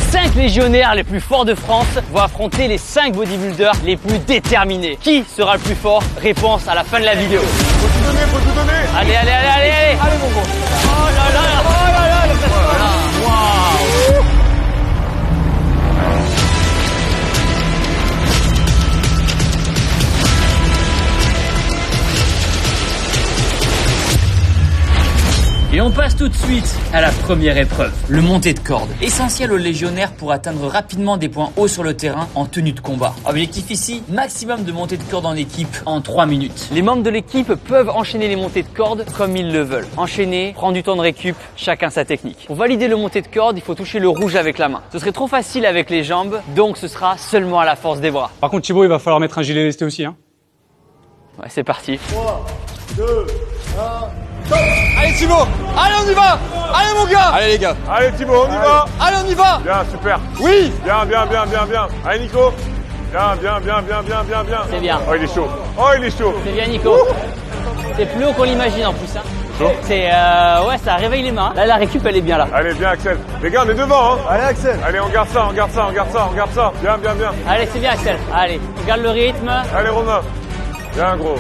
5 légionnaires les plus forts de France vont affronter les 5 bodybuilders les plus déterminés. Qui sera le plus fort? Réponse à la fin de la vidéo. Faut tout donner, faut tout donner. Allez, allez, allez, allez, allez. Allez mon gros. Oh là là, oh là là, le waouh. Et on passe tout de suite à la première épreuve, le monté de corde. Essentiel aux légionnaires pour atteindre rapidement des points hauts sur le terrain en tenue de combat. Objectif ici, maximum de montées de corde en équipe en 3 minutes. Les membres de l'équipe peuvent enchaîner les montées de corde comme ils le veulent. Enchaîner, prendre du temps de récup, chacun sa technique. Pour valider le monté de corde, il faut toucher le rouge avec la main. Ce serait trop facile avec les jambes, donc ce sera seulement à la force des bras. Par contre, Thibaut, il va falloir mettre un gilet lesté aussi. Hein. Ouais, c'est parti. 3, 2, 1. Allez Thibaut, allez on y va. Allez mon gars. Allez les gars. Allez Thibaut, on y va. Allez on y va. Bien, super. Oui. Bien, bien, bien, bien, bien. Allez Nico. Bien, bien, bien, bien, bien, bien, bien. C'est bien. Oh, il est chaud. Oh, il est chaud. C'est bien Nico. C'est plus haut qu'on l'imagine en plus. Hein. Chaud. C'est ouais, ça réveille les mains. Là, la récup, elle est bien là. Allez, bien Axel. Les gars, on est devant, hein. Allez Axel. Allez, on garde ça, on garde ça, on garde ça, on garde ça. Bien, bien, bien. Allez, c'est bien Axel. Allez, regarde le rythme. Allez Romain. Bien gros.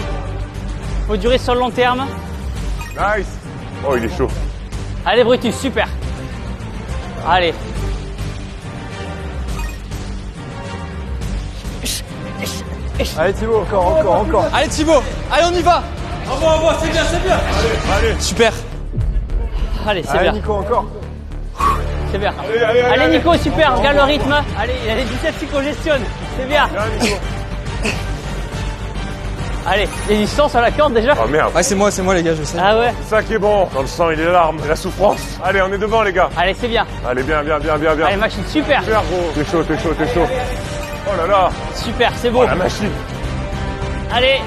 Faut durer sur le long terme. Nice. Oh, il est chaud. Allez Brutus, super. Allez. Allez Thibaut, encore. Allez Thibaut, allez on y va. Envoie, c'est bien. Allez. Super. Allez, c'est Allez bien. Nico, encore. C'est bien. Allez, Nico, super. Regarde le rythme. Allez, il y a les biceps qui congestionnent. C'est bien. Bien Nico. Allez, les distances à la corde déjà. Oh merde. Ouais c'est moi les gars, je sais. Ah ouais. Ça qui est bon. Dans le sang, il est larmes, la souffrance. Allez, on est devant les gars. Allez, c'est bien. Allez, bien, bien, bien, bien, bien. Allez, machine, super. Super gros. T'es chaud, t'es chaud, t'es chaud. Oh là là. Super, c'est beau. Oh la machine. Allez.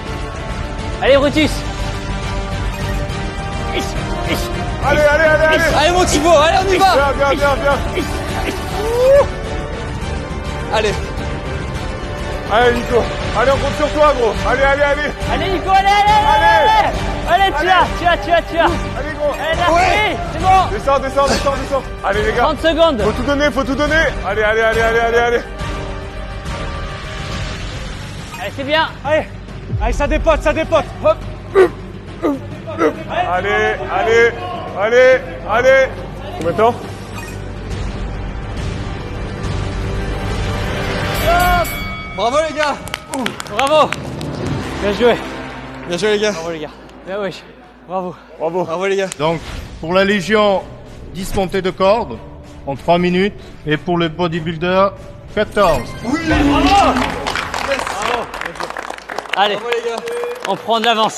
Allez, Brutus. Allez, allez, allez, allez. Allez mon Thibaut, allez on y va. Bien, bien, bien, bien. Allez. Allez Nico. Allez, on compte sur toi gros. Allez, allez, allez. Allez, Nico, allez. Allez, tu as. Allez gros. Allez, là, oui, c'est bon. Descends. Allez les gars. 30 secondes. Faut tout donner. Allez, allez, allez, allez, allez, allez. Allez, c'est bien. Allez, ça dépote. Hop. Allez. Combien de temps? Bravo les gars. Bravo. Bien joué. Bien joué les gars. Bravo, les gars. Bien, oui. Bravo. Bravo. Bravo les gars. Donc, pour la Légion, 10 montées de corde en 3 minutes. Et pour le bodybuilder, 14. Allez, Bravo les gars. on prend de l'avance.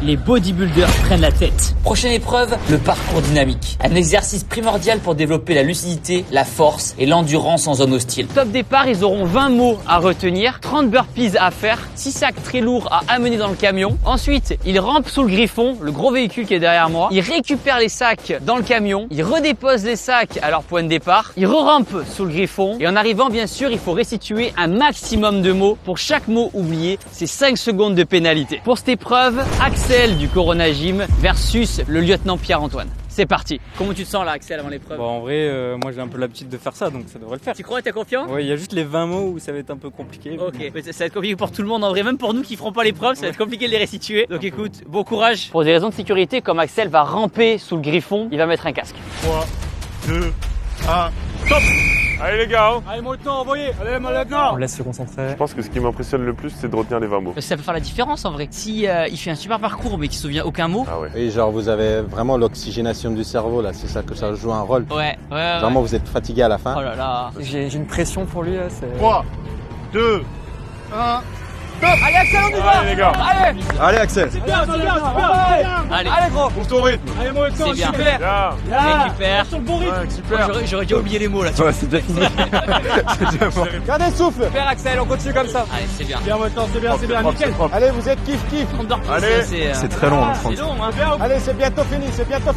Les bodybuilders prennent la tête. Prochaine épreuve, le parcours dynamique. Un exercice primordial pour développer la lucidité, la force et l'endurance en zone hostile. Top départ, ils auront 20 mots à retenir, 30 burpees à faire, 6 sacs très lourds à amener dans le camion. Ensuite, ils rampent sous le griffon, le gros véhicule qui est derrière moi. Ils récupèrent les sacs dans le camion. Ils redéposent les sacs à leur point de départ. Ils re-rampent sous le griffon. Et en arrivant, bien sûr, il faut restituer un maximum de mots. Pour chaque mot oublié, c'est 5 secondes de pénalité. Pour cette épreuve, Axel du Corona Gym versus le lieutenant Pierre-Antoine. C'est parti. Comment tu te sens là, Axel, avant l'épreuve? Bon, en vrai, moi j'ai un peu l'habitude de faire ça, donc ça devrait le faire. Tu crois, t'es confiant? Ouais, il y a juste les 20 mots où ça va être un peu compliqué. Ok, mais ça va être compliqué pour tout le monde en vrai, même pour nous qui ferons pas l'épreuve, ça va être compliqué de les restituer. Donc écoute, bon courage. Pour des raisons de sécurité, comme Axel va ramper sous le griffon, il va mettre un casque. 3, 2, 1. Allez les gars. Hein. Allez, mon lieutenant, envoyez. Allez, mon lieutenant. On laisse se concentrer. Je pense que ce qui m'impressionne le plus, c'est de retenir les 20 mots. Ça peut faire la différence en vrai. Si il fait un super parcours mais qu'il se souvient aucun mot. Ah ouais. Oui, genre vous avez vraiment l'oxygénation du cerveau là, c'est ça que ça joue un rôle. Ouais. Vraiment vous êtes fatigué à la fin. Oh là là. J'ai une pression pour lui là, c'est... 3, 2, 1. Allez Axel, on y va. Allez les gars. Allez. Allez Axel. Allez gros. Pour ton rythme. Allez, mon lieutenant, C'est bien. super. Bien. Récupère. Sur le bon rythme. Ouais, super. J'aurais dû oublier les mots là. Ouais c'est déjà fini. Gardez le souffle. Super Axel, on continue comme ça. Allez, c'est bien. Bien, mon lieutenant, c'est bien, nickel. Allez vous êtes kiff. Allez. C'est très long hein, C'est long hein. Allez c'est bientôt fini,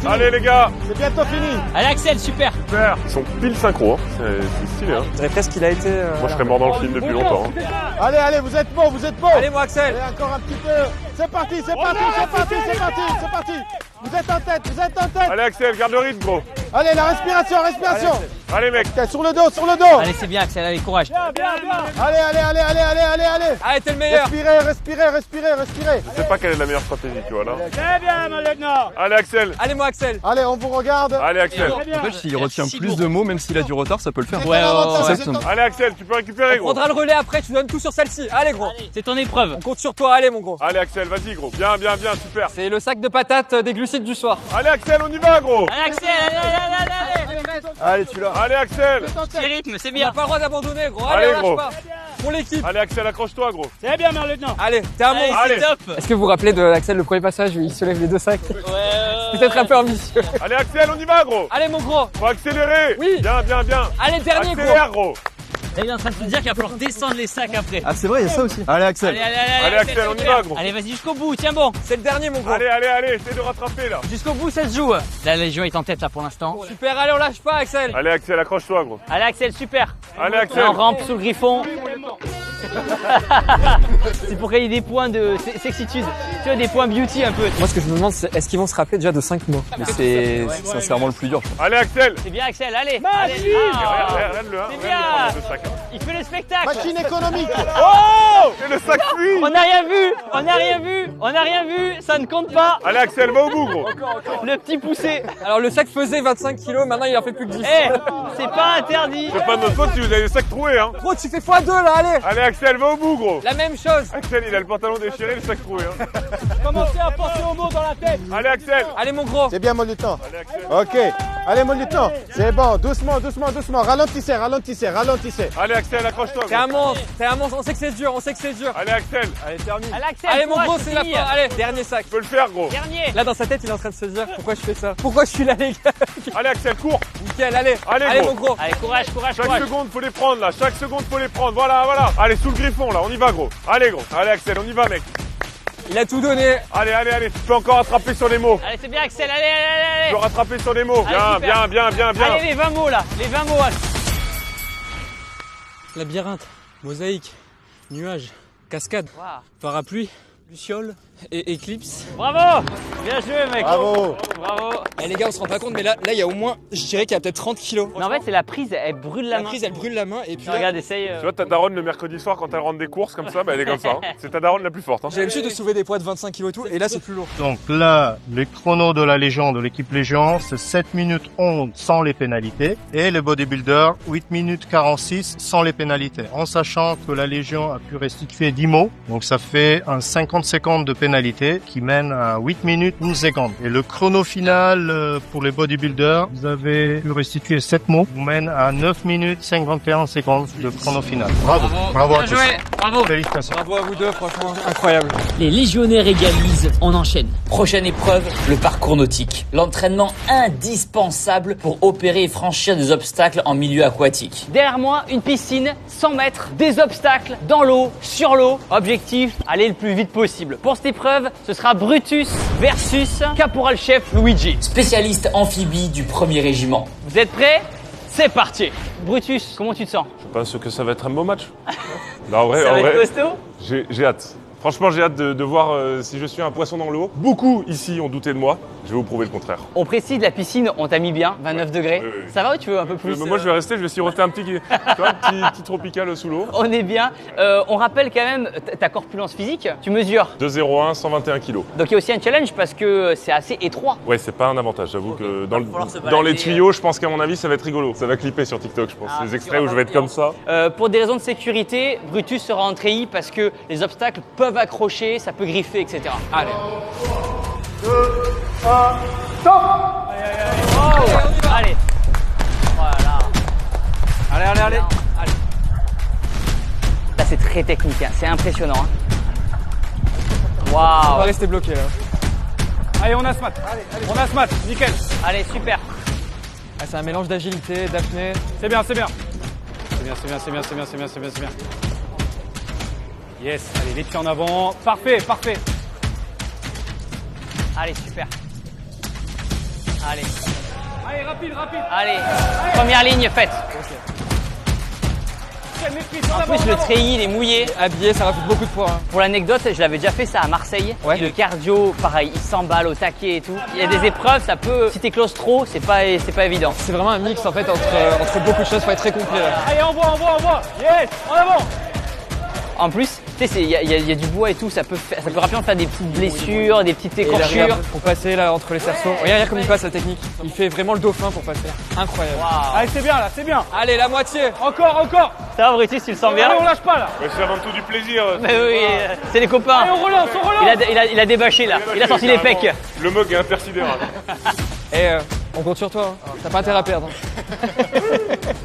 Allez les gars. C'est bientôt fini. Allez Axel, super. Super. Ils sont pile synchro. Hein. C'est stylé. Hein. Je dirais presque qu'il a été... Moi je serais mort dans le film depuis longtemps. Hein. Allez vous êtes beaux. Allez, mon Axel. Allez encore un petit peu. C'est parti. Vous êtes en tête. Allez Axel, garde le rythme gros. Allez la respiration. Allez mec. Ok, sur le dos, sur le dos. Allez, c'est bien, Axel, allez, courage. Allez, allez, allez, allez, allez, allez, allez. Allez, t'es le meilleur. Respirez, respirez, respirez, respirez. Je sais pas quelle est la meilleure stratégie, tu vois là. Très bien, mon lieutenant. Allez Axel. Allez, moi, Axel. Allez, on vous regarde. Allez Axel. Bien. S'il retient plus de mots, même s'il a du retard, ça peut le faire. Ouais, Allez Axel, tu peux récupérer On gros. prendra le relais après, tu donnes tout sur celle-ci. Allez, gros. c'est ton épreuve. On compte sur toi, allez, mon gros. Allez Axel, vas-y gros. Bien, bien, bien, super. C'est le sac de patates des glucides du soir. Allez Axel, on y va gros. Allez, Axel, allez. Allez, tu l'as. Allez Axel. Petit rythme, c'est Il bien. n'a pas le droit d'abandonner, gros. Allez, Allez, on gros. lâche pas. Pour l'équipe. Allez Axel, accroche-toi gros. Très bien, mon lieutenant. Allez, t'es un monstre. Allez. C'est top. Est-ce que vous vous rappelez de Axel, le premier passage où il se lève les deux sacs? Peut-être un peu ambitieux. Allez Axel, on y va gros. Allez, mon gros. Faut accélérer. Oui. Bien, bien, bien. Allez, dernier, gros. Accélère gros. Là, il est en train de te dire qu'il va falloir descendre les sacs après. Ah, c'est vrai, il y a ça aussi. Allez, Axel. Allez Axel, on y va gros. Allez, vas-y jusqu'au bout, tiens bon. C'est le dernier, mon gros. Allez, allez, allez, essaie de rattraper là. Jusqu'au bout, ça se joue. La Légion est en tête là pour l'instant. Super, allez, on lâche pas, Axel. Allez Axel, accroche-toi gros. Allez, Axel, super. Allez Là, Axel. on rampe sous le griffon. C'est pour gagner des points de sexitude. Tu vois, des points beauty un peu. Moi, ce que je me demande, c'est est-ce qu'ils vont se rappeler déjà de 5 mots? C'est sincèrement le plus dur. Allez Axel. C'est bien, Axel, allez. Machine. Allez. Ah. Regarde-le, hein. C'est Regarde-le bien. prendre les deux sacs. Il fait le spectacle. Machine économique. Oh. Et le sac fuit. On n'a rien vu. On n'a rien vu. On n'a rien vu. Ça ne compte pas. Allez Axel, va au bout gros. Le petit poussé. Alors, le sac faisait 25 kilos, maintenant il en fait plus que 10. Eh, c'est pas interdit. C'est pas de notre faute si vous avez le sac troué hein. Gros, tu fais x2 là, allez. Allez Axel, va au bout gros. La même chose. Axel, il a le pantalon déchiré, le sac troué hein. Commencez à penser aux mots dans la tête. Allez Axel. Allez, mon gros. C'est bien, mon lieutenant. Allez Axel. Ok. Allez, mon lieutenant. C'est bon. Doucement, doucement, doucement. Ralentissez, ralentissez, ralentissez. Allez Axel, accroche-toi T'es gros. un monstre, t'es un monstre. On sait que c'est dur, on sait que c'est dur. Allez Axel. Allez, termine. Allez, Axel. Allez, mon courage, gros, c'est la fini. fin. Allez, dernier sac. Tu peux le faire gros. Dernier. Là, dans sa tête, il est en train de se dire pourquoi je fais ça? Pourquoi je suis là, les gars? Allez Axel, cours. Nickel, allez. Allez, Allez, gros. mon gros. Allez, courage, courage, Chaque courage. seconde, faut les prendre là. Chaque seconde, faut les prendre. Voilà, voilà. Allez, sous le griffon là, on y va gros. Allez gros. Allez Axel, on y va mec. Il a tout donné. Allez, allez, allez. Tu peux encore rattraper sur les mots. Allez, c'est bien, Axel. Allez, allez, Tu peux allez. rattraper sur les mots. Allez, Bien, super. bien, bien, bien, bien. Allez, les 20 mots là. Les 20 mots. Labyrinthe, mosaïque, nuage, cascade, Wow. parapluie, luciole et éclipse. Bravo. Bien joué, mec. Bravo. Bravo. Eh les gars, on se rend pas compte, mais là, il y a au moins, je dirais qu'il y a peut-être 30 kilos. Mais en fait, c'est la prise. Elle brûle la La main. prise, elle brûle la main et puis là, Regarde, essaye. Tu vois, ta daronne le mercredi soir quand elle rentre des courses comme ça, bah elle est comme ça. Hein. C'est ta daronne la plus forte. Hein. j'ai l'habitude de soulever des poids de 25 kilos et tout, et là, c'est plus lourd. Donc là, les chronos de la Légion, de l'équipe Légion, c'est 7 minutes 11 sans les pénalités. Et les bodybuilders, 8 minutes 46 sans les pénalités. En sachant que la Légion a pu restituer 10 mots. Donc ça fait un 50 secondes de pénalité qui mène à 8 minutes 12 secondes. Et le chrono final pour les bodybuilders, vous avez pu restituer 7 mots, vous mène à 9 minutes 51 secondes de chrono final. Bravo. Bravo à Bien tous. joué. Bravo. Félicitations. Bravo à vous deux, franchement, incroyable. Les légionnaires égalisent, on enchaîne. Prochaine épreuve, le parcours nautique. L'entraînement indispensable pour opérer et franchir des obstacles en milieu aquatique. Derrière moi, une piscine, 100 mètres, des obstacles, dans l'eau, sur l'eau. Objectif, aller le plus vite possible. Pour cette épreuve, ce sera Brutus versus Caporal Chef Luigi. Spécialiste amphibie du 1er régiment. Vous êtes prêts? C'est parti. Brutus, comment tu te sens? Je pense que ça va être un beau match. Non, en vrai, Ça en va être vrai, costaud? j'ai hâte. Franchement, j'ai hâte de voir si je suis un poisson dans l'eau. Beaucoup ici ont douté de moi. Je vais vous prouver le contraire. On précise, la piscine, on t'a mis bien, 29 degrés. Oui. Ça va ou tu veux un peu plus? Moi, je vais rester, je vais siroter un petit, tu vois, un petit tropical sous l'eau. On est bien. On rappelle quand même ta corpulence physique. Tu mesures. 2,01, 121 kilos. Donc il y a aussi un challenge parce que c'est assez étroit. Ouais, c'est pas un avantage. J'avoue que dans, falloir se dans balader. les tuyaux, je pense qu'à mon avis, ça va être rigolo. Ça va clipper sur TikTok, je pense. Ah, Les c'est extraits où je vais être comme ça. Pour des raisons de sécurité, Brutus sera en treillis parce que les obstacles peuvent accrocher, ça peut griffer, etc. Allez. 2, 1, stop. Allez. Voilà. Allez. Allez. Là, c'est très technique, hein. C'est impressionnant. On va Waouh. rester bloqué là. Allez, on a ce mat. On a ce mat. Nickel. Allez, super. Ah, c'est un mélange d'agilité, d'apnée. C'est bien, c'est bien. C'est bien, c'est bien, c'est bien, c'est bien, c'est bien, c'est bien, c'est bien. Yes, allez, les pieds en avant. Parfait, parfait. Allez, super. Allez. Allez, rapide, rapide. Allez. Première ligne faite. Michel, maîtrise, en En avant, plus, le treillis, il est mouillé. Habillé, ça rajoute beaucoup de poids. Hein. Pour l'anecdote, je l'avais déjà fait ça à Marseille. Ouais. Et le cardio, pareil, il s'emballe au taquet et tout. Il y a des épreuves, ça peut. Si t'écloses trop, c'est pas évident. C'est vraiment un mix en fait entre beaucoup de choses, faut être très complet. Là. Allez, envoie. Yes, en avant. En plus, tu sais, il y a du bois et tout, ça peut rapidement faire des petites blessures, des petites écorchures. Pour passer là entre les cerceaux. Regarde comme il passe la technique. Il fait vraiment le dauphin pour passer. Incroyable. Waouh. Allez, c'est bien là, c'est bien. Allez, la moitié. Encore. Ça va, Brutus, tu le sens bien? Allez, on lâche pas là. C'est avant tout du plaisir. Mais oui, c'est les copains. Allez, on relance. Il a débâché là, il a sorti les pecs. Le mug est impersidérable. Et on compte sur toi. Hein. T'as pas intérêt à perdre.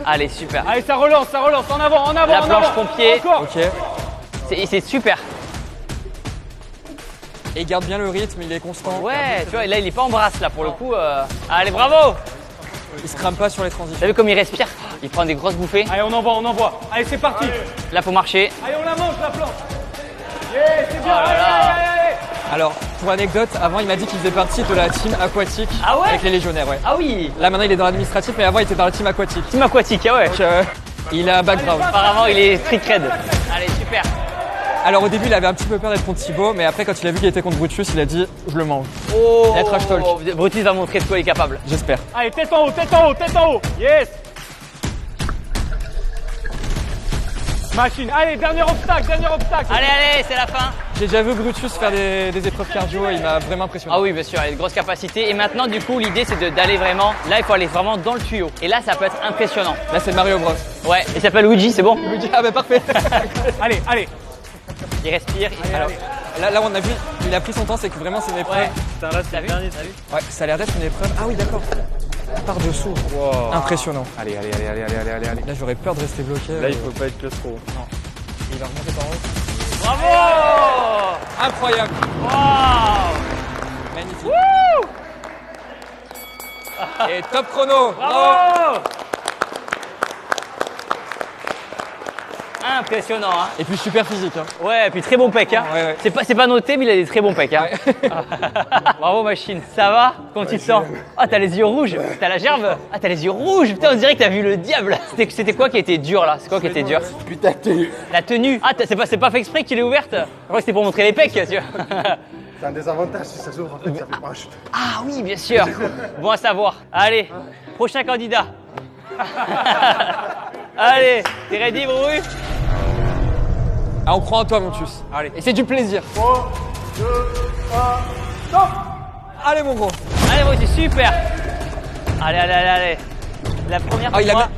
Allez, super. Allez, ça relance, en avant. La planche pompier. Encore. Ok. C'est super. Et il garde bien le rythme, il est constant. Ouais, tu vois, là il est pas en brasse là pour le coup. Allez, bravo. Il se crame pas sur les transitions. T'as vu comme il respire? Il prend des grosses bouffées. Allez, on envoie. Allez, c'est parti. Là, faut marcher. Allez, on la mange la planche. Yeah, c'est bien. Oh là là. Allez. Alors, pour anecdote, avant il m'a dit qu'il faisait partie de la team aquatique Ah ouais avec les légionnaires. Ouais. Ah oui. Là maintenant il est dans l'administratif, mais avant il était dans la team aquatique. Team aquatique, ah ouais. Donc il a un background. Apparemment, il est street cred. Allez, super. Alors au début il avait un petit peu peur d'être contre Thibaut, mais après quand il a vu qu'il était contre Brutus, il a dit je le mange. Oh. Il y a trash talk. Brutus va montrer de quoi il est capable. J'espère. Allez, tête en haut. Yes. Machine. Allez, dernier obstacle. Allez, c'est la fin. J'ai déjà vu Brutus faire des épreuves cardio et il m'a vraiment impressionné. Ah oui, bien sûr, il a de grosses capacités. Et maintenant, du coup, l'idée, c'est d'aller vraiment. Là, il faut aller vraiment dans le tuyau. Et là, ça peut être impressionnant. Là c'est Mario Bros. Ouais. Il s'appelle Luigi, c'est bon? Il me dit ah bah parfait. Allez. Il respire. Alors là on a vu, il a pris son temps, c'est que vraiment c'est une épreuve. Ouais. Putain, là, T'as vu? Ouais, ça a l'air d'être une épreuve. Ah oui d'accord. Par dessous. Wow. Impressionnant. Allez. Là j'aurais peur de rester bloqué. Là, il faut pas être claustro. Il va remonter par haut. Bravo! Incroyable. Waouh! Magnifique. Et top chrono. Bravo! Impressionnant, hein? Et puis super physique. Hein. Ouais, et puis très bon pec, hein? Ouais. C'est pas noté, mais il a des très bons pecs, hein? Bravo, machine. Ça va? Comment tu te sens? Ah, t'as les yeux rouges. T'as la gerbe? Ah, t'as les yeux rouges. Putain, on dirait que t'as vu le diable. C'était quoi qui était dur, là? C'est quoi qui était dur? Putain, tenue. La tenue. Ah, c'est pas fait exprès que tu l'aies ouverte? Je crois que c'était pour montrer les pecs, tu vois. C'est un désavantage si ça s'ouvre, en fait, ça fait pas. Ah oui, bien sûr. Bon à savoir. Allez, prochain candidat. Allez, t'es ready, Bru? Ah, on croit en toi, Montus. Allez. Et c'est du plaisir. 3, 2, 1, stop. Allez, mon gros. Allez, Bru, c'est super. Allez. La première Ah, pour moi,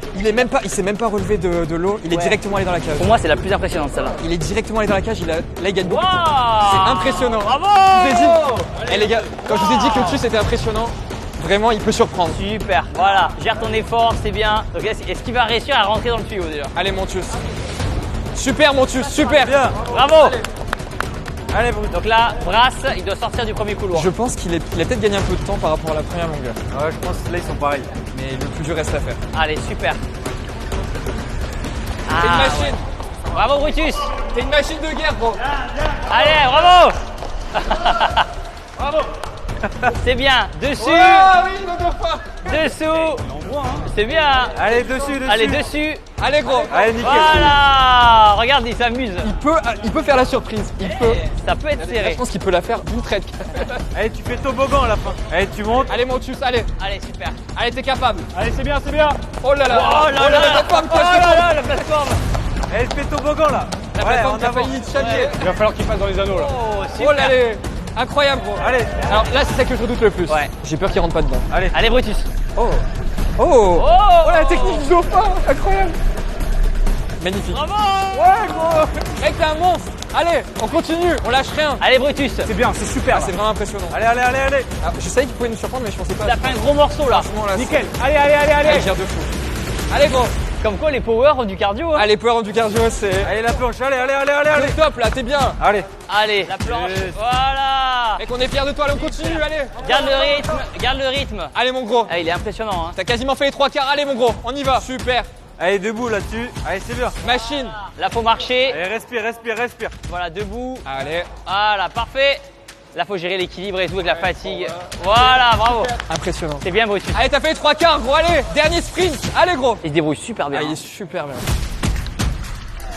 il s'est même pas relevé de l'eau. Il est Ouais. directement allé dans la cage. pour moi, c'est la plus impressionnante, celle-là. Il est directement allé dans la cage. Là, il gagne beaucoup. Waouh! C'est impressionnant. Bravo! Je vous ai dit. Les gars, quand je vous ai dit que le dessus c'était impressionnant, vraiment, il peut surprendre. Super, voilà, gère ton effort, c'est bien. Donc est-ce qu'il va réussir à rentrer dans le tuyau déjà? Allez, Montus. Super, Montus, super. Bien. Bravo! Allez, Brutus. Donc là, Brass, il doit sortir du premier couloir. Je pense qu'il a peut-être gagné un peu de temps par rapport à la première longueur. Ouais, je pense que là, ils sont pareils. Mais le plus dur reste à faire. Allez, super. T'es une machine. Ouais. Bravo, Brutus! T'es une machine de guerre, bro. Allez, bravo! Bravo! C'est bien, dessus, Ah oui, non, deux fois. dessous, On voit, hein. c'est bien. Allez, dessus. Allez, dessus. Allez, gros. Allez, nickel. Voilà! Regarde, il s'amuse. Il peut faire la surprise. Il peut. Ça peut être Je serré. pense qu'il peut la faire d'une traite. Allez, tu fais toboggan à la fin. Allez, tu montes. Allez, Montus, allez. Allez, super. Allez, t'es capable. Allez, c'est bien. Oh là là. Oh là là! la plateforme, Oh là là, la plateforme! Allez, fais toboggan là. La plateforme qui a failli te chalier. Il va falloir qu'il passe dans les anneaux là. Oh, Oh super! là là. Incroyable, gros. Allez. Alors là, c'est ça que je redoute le plus. Ouais. J'ai peur qu'il rentre pas dedans. Allez, Brutus. Oh. Oh, La technique du dauphin. Incroyable. Magnifique. Bravo! Ouais, gros. Mec, t'es un monstre. Allez, on continue. On lâche rien. Allez, Brutus. C'est bien, c'est super. Ah, là. c'est vraiment impressionnant. Allez. Alors, je savais qu'il pouvait nous surprendre, mais je pensais pas. T'as fait un gros morceau là. Franchement, là, Nickel. c'est- Allez. Allez, gère de fou. Allez, gros. Comme quoi, les powers du cardio. Hein. Allez, power du cardio, c'est. Allez, la planche. Allez. C'est top là, t'es bien. Allez. Allez, la planche. Yes. Voilà. Mec, on est fiers de toi, allez, on continue, allez. Garde le rythme. Allez, mon gros. Ah, il est impressionnant. Hein. T'as quasiment fait les 3/4. Allez, mon gros, on y va. Super. Allez, debout là-dessus. Allez, c'est bien. Machine. Là, faut marcher. Allez, respire. Voilà, debout. Allez. Voilà, parfait. Là, faut gérer l'équilibre et tout avec la fatigue. Voilà, bravo. Impressionnant. C'est bien, Brutus. Allez, t'as fait les 3/4, gros, allez. Dernier sprint. Allez, gros. Il se débrouille super bien. Ah, il est hein. super bien.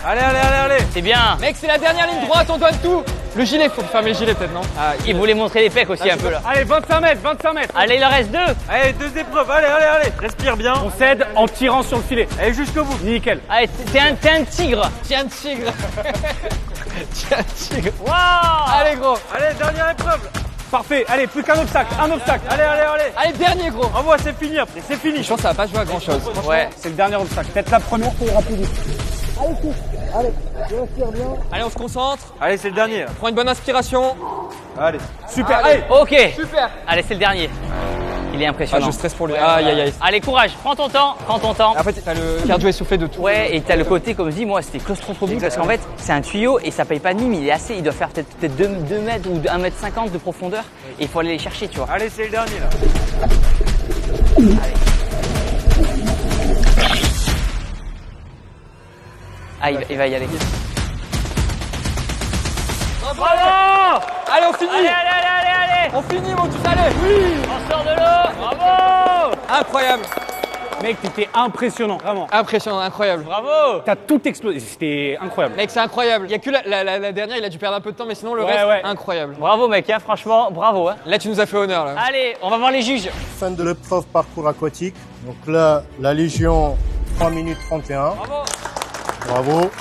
Allez, allez, allez, allez. C'est bien. Mec, c'est la dernière ligne droite, on donne tout. Le gilet, faut fermer le gilet peut-être, non? Il voulait montrer les pecs aussi un peu là. Allez, 25 mètres, 25 mètres. Allez, il en reste 2. Allez, 2 épreuves, allez, allez, allez. Respire bien. On cède en tirant sur le filet. Allez, jusqu'au bout. Nickel. Allez, t'es un tigre. Tiens, un tigre. Tiens, un tigre. Waouh. Allez, gros. Allez, dernière épreuve. Parfait. Allez, plus qu'un obstacle, un obstacle. Allez, allez, allez. Allez, dernier, gros. Envoie, c'est fini après, c'est fini. Je pense que ça va pas jouer à grand chose. Ouais. C'est le dernier obstacle. Peut-être la première pour rapide. Allez, on se concentre. Allez, c'est le dernier. Là. Prends une bonne inspiration. Allez. Super. Allez. Allez. Ok. Super. Allez, c'est le dernier. Il est Ah, impressionnant. je stresse pour lui. Aïe, aïe, aïe. Allez, courage. Prends ton temps. Prends ton temps. En fait, t'as le cardio essoufflé de tout. Ouais, et t'as le côté, comme je dis, moi c'était claustrophobique parce qu'en fait c'est un tuyau et ça paye pas de mine, il est assez, il doit faire peut-être 2 mètres ou 1 mètre 50 de profondeur et il faut aller les chercher, tu vois. Allez, c'est le dernier là. Ah, il va y aller. Bravo. Allez, on finit. Allez, allez, allez, allez, allez. On finit, mon tous, allez. Oui. On sort de l'eau. Bravo. Incroyable. Mec, t'étais impressionnant, vraiment. Impressionnant, incroyable. Bravo. T'as tout explosé, c'était incroyable. Mec, c'est incroyable. Il y a que la dernière, il a dû perdre un peu de temps, mais sinon le Ouais, reste, ouais. incroyable. Bravo mec, hein, franchement, bravo. Hein. Là, tu nous as fait honneur, là. Allez, on va voir les juges. Fin de l'épreuve parcours aquatique. Donc là, la Légion, 3 minutes 31. Bravo. Bravo.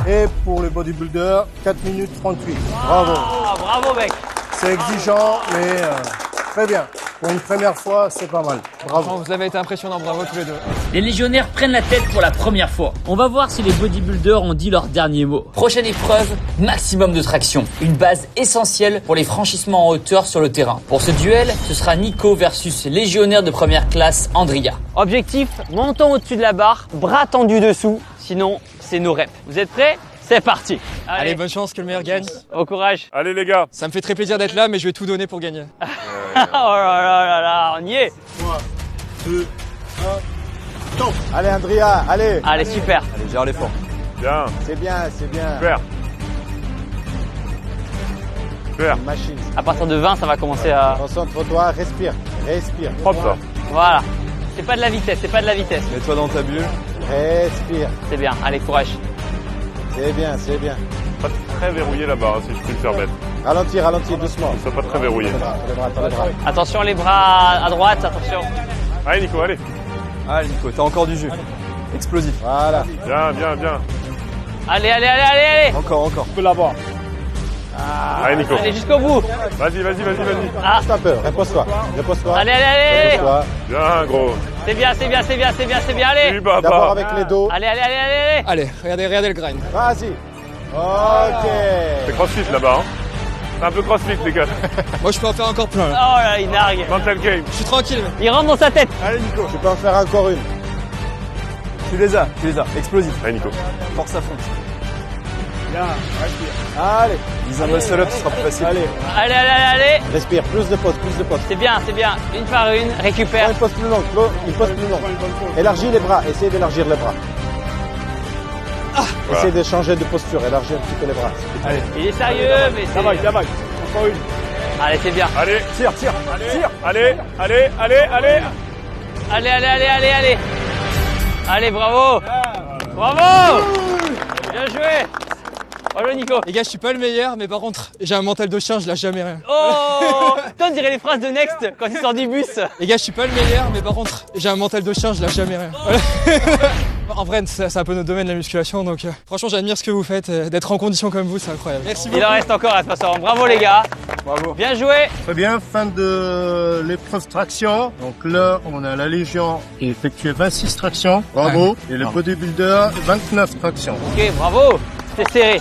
Et pour le bodybuilder, 4 minutes 38. Bravo. Ah, bravo mec. C'est exigeant, mais très bien. Pour une première fois, c'est pas mal. Bravo. Franchement, vous avez été impressionnants, bravo tous les deux. Les légionnaires prennent la tête pour la première fois. On va voir si les bodybuilders ont dit leur dernier mot. Prochaine épreuve, maximum de traction. Une base essentielle pour les franchissements en hauteur sur le terrain. Pour ce duel, ce sera Nico versus légionnaire de première classe Andria. Objectif, montons au-dessus de la barre, bras tendus dessous, sinon c'est nos reps. Vous êtes prêts? C'est parti. Allez, bonne chance, que le meilleur gagne. Au courage. Allez les gars. Ça me fait très plaisir d'être là, mais je vais tout donner pour gagner. Oh là là là, on y est. 3, 2, 1, top. Allez, Andrea, allez. Allez, super. Allez, gère l'effort. Bien. C'est bien, c'est bien. Super. Super. Machine. À partir de 20, ça va commencer à... Concentre-toi, respire. Respire. Propre ça. Voilà. C'est pas de la vitesse, c'est pas de la vitesse. Mets-toi dans ta bulle. Respire. C'est bien, allez, courage. C'est bien, c'est bien. Pas très verrouillé là-bas, hein, si je puis me permettre. Ralentis, ralentis, doucement. Ils sont pas très verrouillés. Les bras, les bras. Attention les bras à droite, attention. Allez Nico, allez. Allez, Nico, t'as encore du jus. Explosif. Voilà. Bien, bien, bien. Allez, allez, allez, allez, allez. Encore. Tu peux l'avoir. Allez Nico. Allez jusqu'au bout. Vas-y, vas-y, vas-y, vas-y. Ah, Reste un peu, repose-toi. Repose-toi. allez, allez, allez. Repose-toi. Bien gros. C'est bien, c'est bien, c'est bien, c'est bien, c'est bien, allez. Du D'abord baba. avec les dos. Allez, allez, allez, allez, allez. Allez, regardez le grind. Vas-y. Ok. C'est crossfit là-bas. Hein. C'est un peu crossfit les gars. Moi, je peux en faire encore plein, Oh là. là, il nargue. Mental game. Je suis tranquille, mais... Il rentre dans sa tête. Allez Nico. Tu peux en faire encore une. Tu les as. Explosif. Allez Nico. Force à fond. Allez. Ils ont un muscle-up, ce sera plus facile. Allez. Allez, allez, allez, allez. Respire. Plus de pause, plus de pause. C'est bien, c'est bien. Une par une, récupère. Prends une pause plus longue. Une pause plus longue. Élargis les bras. Essaye d'élargir les bras. Voilà. Essaye de changer de posture. Élargis un petit peu les bras. Il est sérieux, mais c'est... Encore une. Allez, c'est bien. Allez. Tire. Allez, allez, allez, allez. Allez, allez, allez, allez, allez. Allez, bravo. Bravo. Bien joué. Bravo, Nico. Les gars, je suis pas le meilleur, mais par contre, j'ai un mental de chien, je lâche jamais rien. Oh. Toi, on dirait les phrases de Next quand il sort du bus. Les gars, je suis pas le meilleur, mais par contre, j'ai un mental de chien, je lâche jamais rien. Voilà. En vrai, c'est un peu notre domaine, la musculation, donc franchement, j'admire ce que vous faites. D'être en condition comme vous, c'est incroyable. Merci beaucoup. Il en reste encore à ce passant. Bravo, les gars. Bravo. Bien joué. Très bien, fin de l'épreuve traction. Donc là, on a la Légion qui effectuait 26 tractions. Bravo. Et le bodybuilder, 29 tractions. Ok, bravo. C'est serré.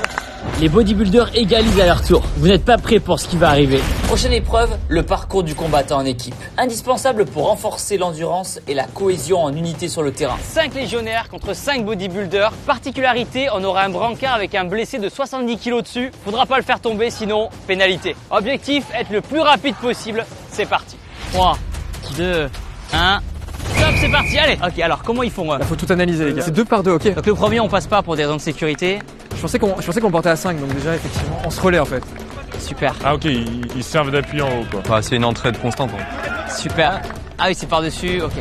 Les bodybuilders égalisent à leur tour. Vous n'êtes pas prêts pour ce qui va arriver. Prochaine épreuve, le parcours du combattant en équipe. Indispensable pour renforcer l'endurance et la cohésion en unité sur le terrain. 5 légionnaires contre 5 bodybuilders. Particularité, on aura un brancard avec un blessé de 70 kg dessus. Faudra pas le faire tomber, sinon pénalité. Objectif, être le plus rapide possible. C'est parti. 3, 2, 1... Stop, c'est parti, allez. Ok, alors comment ils font Il faut tout analyser, les gars. C'est 2 par 2, ok. Donc le premier, on passe pas pour des raisons de sécurité. Je pensais qu'on partait à 5, donc déjà, effectivement, on se relaie en fait. Super, Ah ok, ils servent d'appui en haut quoi. Bah, c'est une entraide constante. super. Ah oui, c'est par-dessus, ok.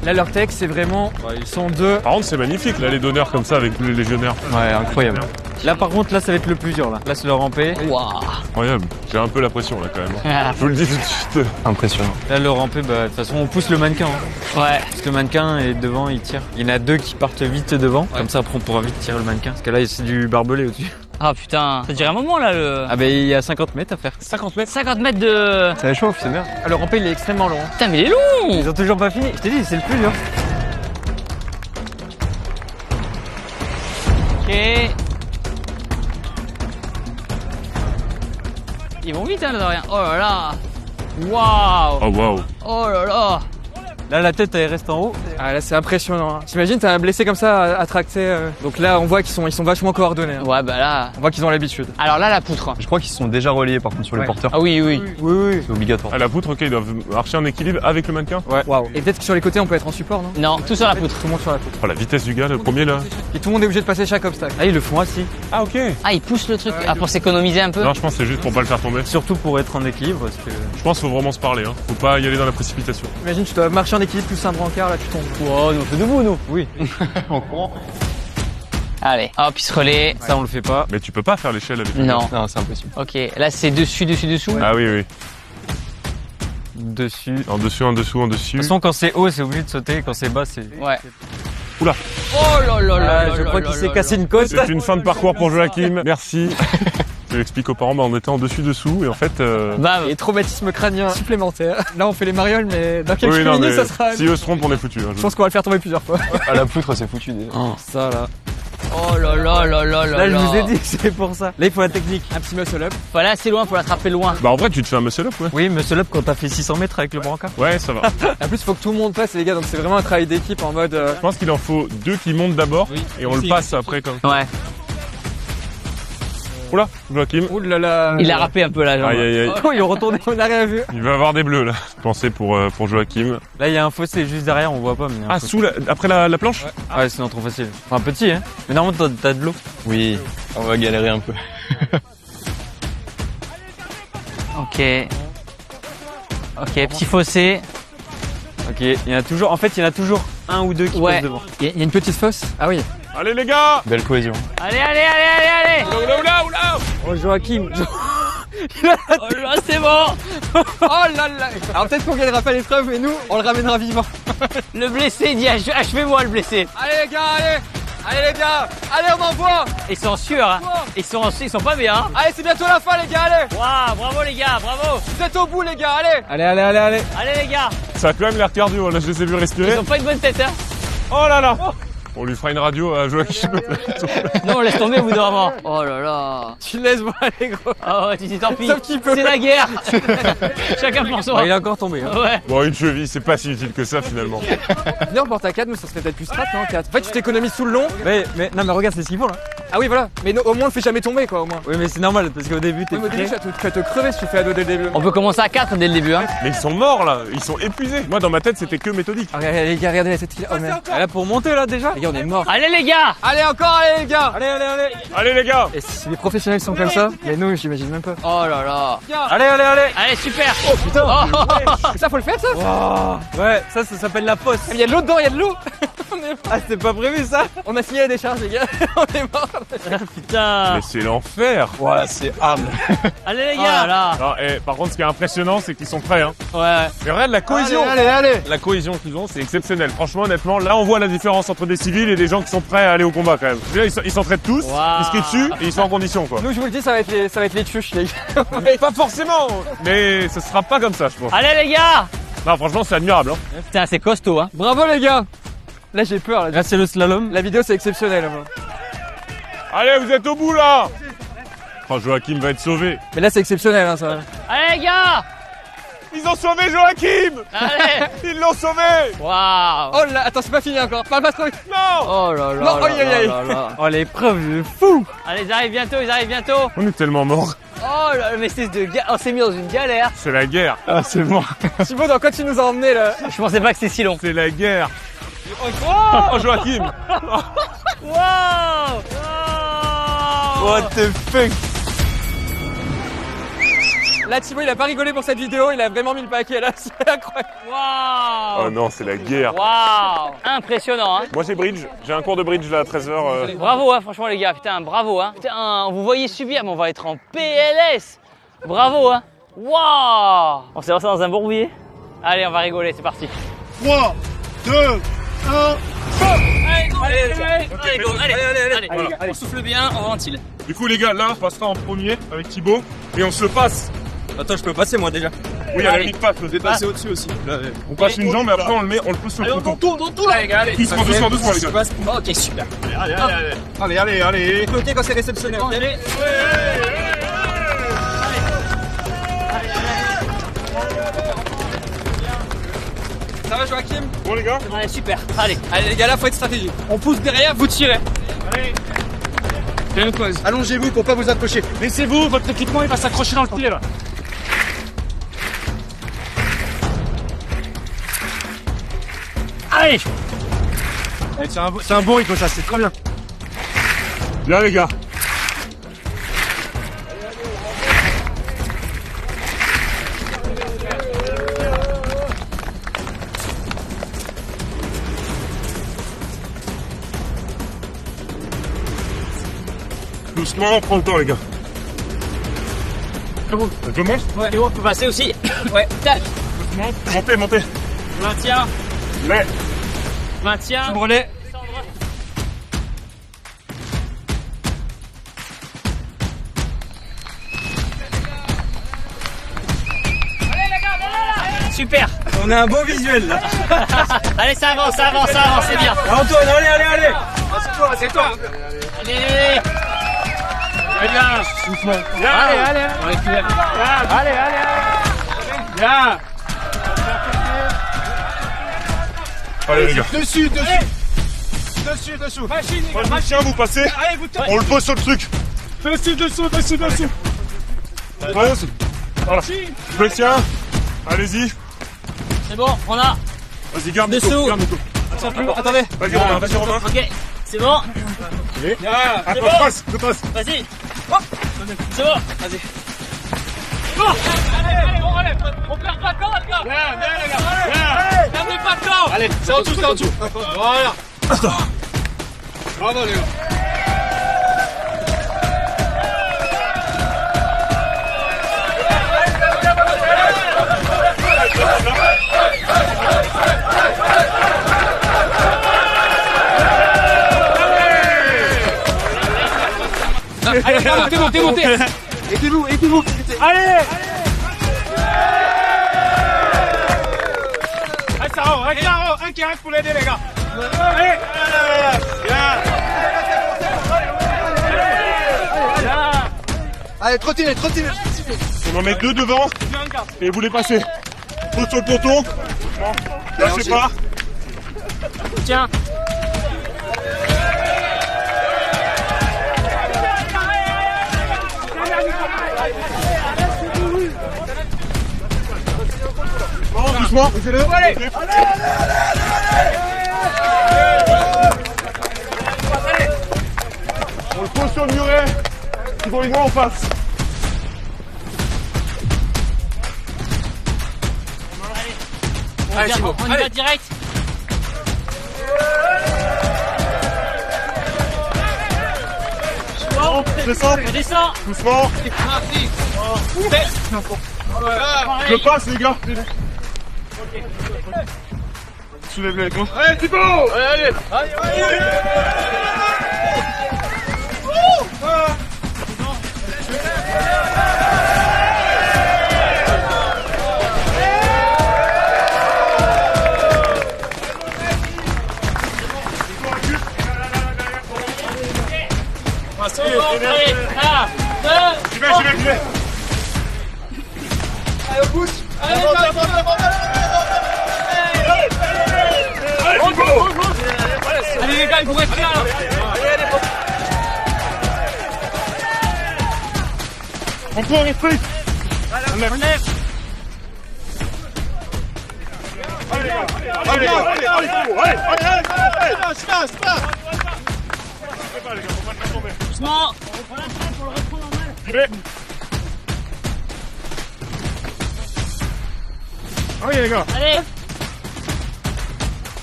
Là, leur texte, c'est vraiment, ils sont deux. Par contre, c'est magnifique, là, les donneurs comme ça avec les légionnaires. Ouais, incroyable. Là, par contre, là, ça va être le plus dur, là. Là, c'est le rampé. Waouh. Incroyable. J'ai un peu la pression, là, quand même. Je vous le dis tout de suite. Impressionnant. Là, le rampé, bah, de toute façon, on pousse le mannequin. Hein. Ouais. Parce que le mannequin est devant, il tire. Il y en a deux qui partent vite devant. Comme ça, après, on pourra vite tirer le mannequin. Parce que là, c'est du barbelé au-dessus. Ah putain, ça dirait un moment là le... Ah, bah, il y a 50 mètres à faire. 50 mètres. 50 mètres de... Ça chauffe, c'est bien. Le rampé, il est extrêmement long. Putain mais il est long. Ils ont toujours pas fini. Je t'ai dit, c'est le plus dur. Ok. Ils vont vite hein là rien. Oh là là. Waouh. Oh, waouh. Oh là là. Là, la tête, elle reste en haut. Ah là, c'est impressionnant. Hein. T'imagines, t'as un blessé comme ça à tracter. Donc là, on voit qu'ils sont vachement coordonnés. Hein. Ouais bah là... On voit qu'ils ont l'habitude. Alors là la poutre. Je crois qu'ils se sont déjà reliés par contre sur les porteurs. Ah oui oui. Oui. C'est obligatoire. À la poutre, ok, ils doivent marcher en équilibre avec le mannequin. Ouais. Waouh. Et peut-être que sur les côtés, on peut être en support, non? Non, tout sur la poutre. Tout le monde sur la poutre. Oh, la vitesse du gars, le premier, là. Et tout le monde est obligé de passer chaque obstacle. Ah, ils le font assis. Ah, ok. Ah ils poussent le truc. Ah pour s'économiser un peu. Non, je pense que c'est juste pour pas le faire tomber. Surtout pour être en équilibre. Parce que... Je pense qu'il faut vraiment se parler, hein. Faut pas y aller dans la précipitation. Imagine, tu dois marcher en équilibre plus un brancard, là, tu tombes. Oh nous on fait debout nous. Oui. Allez, hop il se relaie. Ça, on le fait pas. Mais tu peux pas faire l'échelle avec le Non. gars. Non, c'est impossible. Ok, là c'est dessus, dessous. Ah oui, oui. Dessus. De En dessus, en dessous, en dessus. toute façon, quand c'est haut, c'est obligé de sauter. Quand c'est bas, c'est. Ouais. Oula. Oh là là là Ah, là je là crois là qu'il s'est là cassé là. une côte. C'est une fin de parcours pour Joachim. Merci. Je l'explique aux parents, bah, on était en dessus-dessous et en fait. Bah, Et traumatisme crânien supplémentaire. Là, on fait les marioles, mais dans quelques Oui, non, minutes, mais ça sera. si eux se trompent, on est foutus. Hein, Je pense qu'on va le faire tomber plusieurs fois. À la poutre, c'est foutu déjà. Ça, là. oh là là là là là. Là, je vous ai dit que c'est pour ça. Là, il faut la technique. Un petit muscle up. Faut aller assez loin, faut l'attraper loin. Bah en vrai, tu te fais un muscle up, ouais. Oui, muscle up quand t'as fait 600 mètres avec le brancard. Ouais, ça va. En plus, il faut que tout le monde passe, les gars, donc c'est vraiment un travail d'équipe en mode. Je pense qu'il en faut deux qui montent d'abord et on le passe après comme. Ouais. Oula, Joachim. Ouh là là. Il a râpé un peu la jambe. Aïe aïe aïe. Oh, ils ont retourné, on n'a rien vu. Il va avoir des bleus là. Pensez pour Joachim. Là, il y a un fossé juste derrière, on voit pas. Mais il y a un Ah, fossé. sous la, après la planche. Ouais, sinon trop facile. Enfin, petit, hein. Mais normalement, t'as de l'eau. Oui, on va galérer un peu. Ok. Ok, petit fossé. Ok, il y en a toujours. En fait, il y en a toujours un ou deux qui Ouais. passent devant. Il y a une petite fosse. Ah oui. Allez les gars. Belle cohésion. Allez, allez, allez, allez, allez. Oula oula oula. Oh, Joachim. Oh là, c'est bon. Oh là là. Alors peut-être qu'on gagnera pas l'épreuve, mais nous, on le ramènera vivant. Le blessé dit achevez-moi le blessé. Allez les gars, allez. Allez les gars. Allez, on envoie. Ils sont sûrs, hein. Ils sont pas bien. Hein. Allez, c'est bientôt la fin, les gars, allez. Waouh, bravo les gars, bravo. Vous êtes au bout, les gars, allez. Allez, allez, allez, allez. Allez les gars. Ça a quand même l'air cardio. Là, je les ai vus respirer. Ils ont pas une bonne tête, hein. Oh là là. On lui fera une radio à Joachim. Non, on laisse tomber au bout d'un moment. Oh là là. Tu laisses voir, les gros. Ah ouais, tu dis tant pis. Sauf qu'il peut. C'est la guerre. Chacun pour Bah, soi. il est encore tombé. Hein. Ouais. Bon, une cheville, c'est pas si utile que ça finalement. Viens, on porte à 4, mais ça serait peut-être plus strat, non 4. En fait, tu t'économises tout le long. Mais non, mais regarde, c'est ce qu'ils font là. Ah oui, voilà. Mais au moins, on le fait jamais tomber, quoi, au moins. Oui, mais c'est normal parce qu'au début, t'es Au début, prêt. tu vas te crever si tu fais à dos dès le début. On peut commencer à 4 dès le début, hein. Mais ils sont morts là. Ils sont épuisés. Moi, dans ma tête, c'était que méthodique. Ah, regardez, les gars, regardez la tête qu'il a. Oh merde. Ah, là, pour monter là déjà. Les gars, on est morts. Allez les gars. Allez, encore, allez, les gars. Allez, allez, allez. Allez les gars. Et si les professionnels sont comme ça, mais nous, j'imagine même pas. Oh là là. Allez, allez, allez. Allez, super. Oh putain. Ça, faut le faire, ça. Ouais, ça s'appelle la poste. Il y a de l'eau dedans, il y a de l'eau. Ah, c'était pas prévu ça. On a signé la décharge, les gars. On est morts. Putain. Mais c'est l'enfer. Voilà, c'est hard. Allez les Oh gars. là là. Non, par contre, ce qui est impressionnant, c'est qu'ils sont prêts. Hein. Ouais. Mais regarde la cohésion. Allez. La cohésion qu'ils ont, c'est exceptionnel. Franchement, honnêtement, là, on voit la différence entre des civils et des gens qui sont prêts à aller au combat quand même. Là, ils s'entraident tous, Waouh. ils se crient dessus et ils sont en condition quoi. Nous, je vous le dis, ça va être les tuches, les gars. Pas forcément, mais ce sera pas comme ça, je pense. Allez les gars. Non, franchement, c'est admirable. Hein. Putain, c'est costaud, hein. Bravo, les gars. Là, j'ai peur. Là. Là, c'est le slalom. La vidéo, c'est exceptionnel. Moi. Allez, vous êtes au bout là. Oh, Joachim va être sauvé. Mais là, c'est exceptionnel, hein, ça. Allez les gars. Ils ont sauvé Joachim. Allez. Ils l'ont sauvé. Waouh. Oh là, attends, c'est pas fini encore. Parle pas trop. Non. Oh là là. Non, là aïe, aïe, aïe. là là. Oh, l'épreuve de fou. Allez, ils arrivent bientôt. On est tellement morts. Oh là là, mais c'est on s'est mis dans une galère. C'est la guerre. Ah, c'est bon. Thibaut, dans quoi tu nous as emmenés, là? Je pensais pas que c'était si long. C'est la guerre. Oh, Joachim. Wow. What the fuck. Là, Thibaut, il a pas rigolé pour cette vidéo, il a vraiment mis le paquet là, c'est incroyable. Waouh. Oh non, c'est la guerre. Waouh. Impressionnant, hein. Moi j'ai bridge, j'ai un cours de bridge là à 13h. Bravo, hein, franchement, les gars. Putain, bravo, hein. Putain, vous voyez subir, mais on va être en PLS. Bravo, hein. Waouh. On s'est lancé dans un bourbier. Allez, on va rigoler, c'est parti. 3, 2, 1. Allez, on souffle bien, on ventile. Du coup les gars, là on passera en premier avec Thibaut et on se passe. Attends, je peux passer moi déjà. Oui, à la limite passe. Je vais passer au-dessus aussi. Là, On passe une jambe et après on le pose sur le poteau. Allez, les gars, allez. Doucement les gars. Ok, super. Allez. Côté quand c'est réceptionné. Allez. Ça va Joachim? Bon les gars. Allez, super. Allez. Allez les gars, là faut être stratégique. On pousse derrière, vous tirez. Fais une pause. Allongez-vous pour pas vous accrocher. Laissez-vous, votre équipement il va s'accrocher dans le pied là. Allez. C'est un bon rythme ça, c'est très bien. Bien les gars. Doucement, on prend le temps les gars. Je monte. Ouais, Léo, on peut passer aussi. Ouais, tac. Doucement, montez. Maintien. Mais. Maintien. Relais. Super. On a un beau visuel là. Allez, ça avance, c'est bien. Antoine, allez. C'est toi. Allez. Allez, doucement. Allez. On récupère. Bien. Allez les gars. Dessus. Moi je tiens, vous passez. On le pose sur le truc. Dessous. Voilà. Je le tiens. Allez-y. C'est bon, on a. Vas-y, garde Dessous. Nico. Attendez. Vas-y Romain. Ok, c'est bon. Attends, je passe. Vas-y. C'est bon. Vas-y. Bon. Allez, on relève. On perd pas de temps, les gars. Perdez pas de temps. Allez, c'est en dessous. Voilà. Bravo Léo. Allez, montez. Aidez-vous. Allez. Un qui reste pour l'aider les gars. Allez. Allez, trottinez. On en met deux devant et vous les passez. Saute sur le ponton. Lâchez pas. Tiens. Bon, doucement. Allez. On le pose sur le muret. Thibaut et moi en face. Allez, Thibaut. on y va direct. Descends. On descend. Doucement. Je passe les gars. Soulève-les avec moi. Allez Thibaut. Allez. Allez, 1, 2. J'y vais. Allez les gars, il vous reste rien là. Encore esprit. On lève. Doucement. J'y vais. Ok les gars. Allez.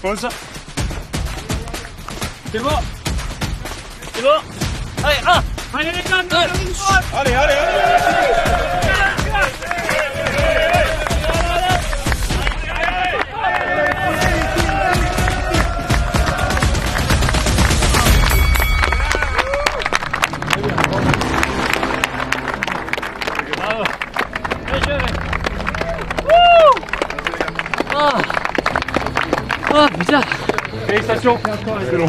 Pause. C'est bon. C'est bon. Allez, 1. Allez les gars, 2. Allez, allez, allez. Oh putain. Félicitations. C'est long.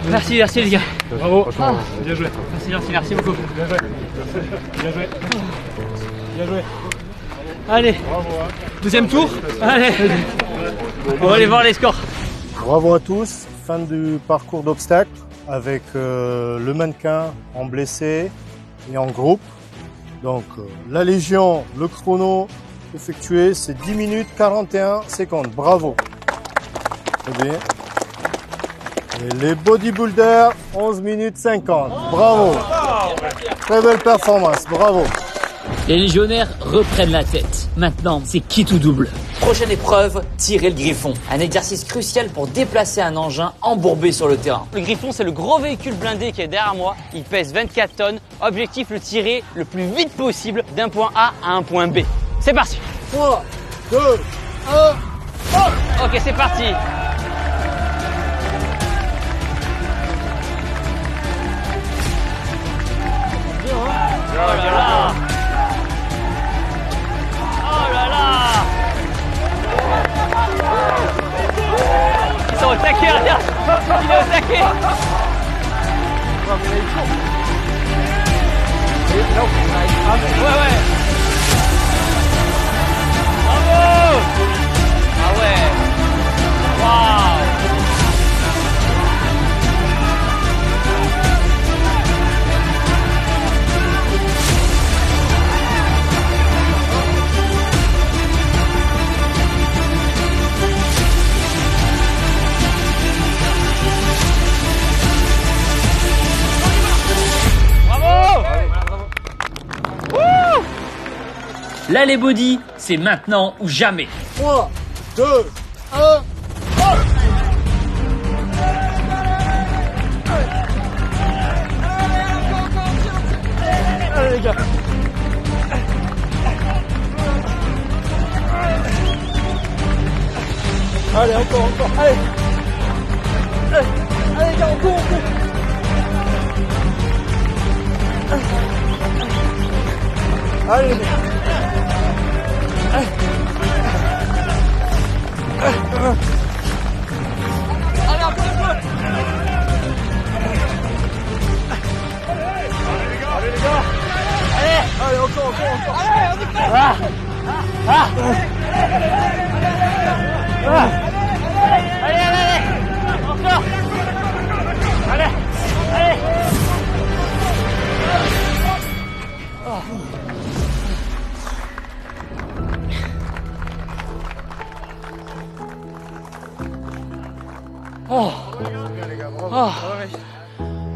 Merci les gars. Bravo. Franchement, bien joué. Merci beaucoup. Bien joué. Bien joué. Bien joué. Allez. Bravo. Deuxième tour. Allez. On va aller voir les scores. Bravo à tous, fin du parcours d'obstacles avec le mannequin en blessé et en groupe. Donc la Légion, le chrono effectué, c'est 10 minutes 41 secondes. Bravo. Très bien. Et les bodybuilders, 11 minutes 50. Bravo. Très belle performance. Bravo. Les légionnaires reprennent la tête. Maintenant, c'est quitte ou double. Prochaine épreuve, tirer le griffon. Un exercice crucial pour déplacer un engin embourbé sur le terrain. Le griffon, c'est le gros véhicule blindé qui est derrière moi. Il pèse 24 tonnes. Objectif, le tirer le plus vite possible d'un point A à un point B. C'est parti. 3, 2, 1. Ok, c'est parti. Oh là là. Oh là là. Ils sont au taquet, regarde. Il est au taquet. Ouais. Bravo. Ah ouais. Waouh. Là les body, c'est maintenant ou jamais. 3, 2, 1. Allez les gars. Allez, encore. Allez. Allez les gars, on court. Allez les gars. Allez, un peu. Allez, encore. Allez, on y passe. Allez. Encore. Allez.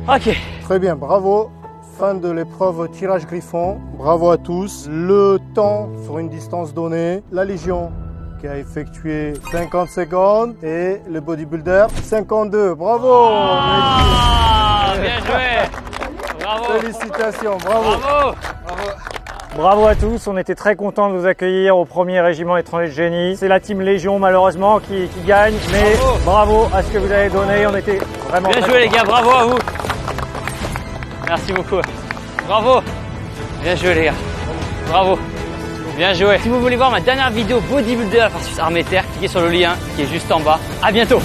Ok. Très bien, bravo. Fin de l'épreuve tirage griffon. Bravo à tous. Le temps sur une distance donnée. La Légion qui a effectué 50 secondes et le bodybuilder 52. Bravo. Bien joué. Bravo. Félicitations, bravo. Bravo à tous, on était très contents de vous accueillir au 1er régiment étranger de génie. C'est la team Légion malheureusement qui gagne, mais bravo à ce que vous avez donné, on était vraiment bien joué les gars, bravo à vous. Merci beaucoup. Bravo. Bien joué les gars. Bravo. Bien joué. Si vous voulez voir ma dernière vidéo bodybuilder versus armée terre, cliquez sur le lien qui est juste en bas. À bientôt.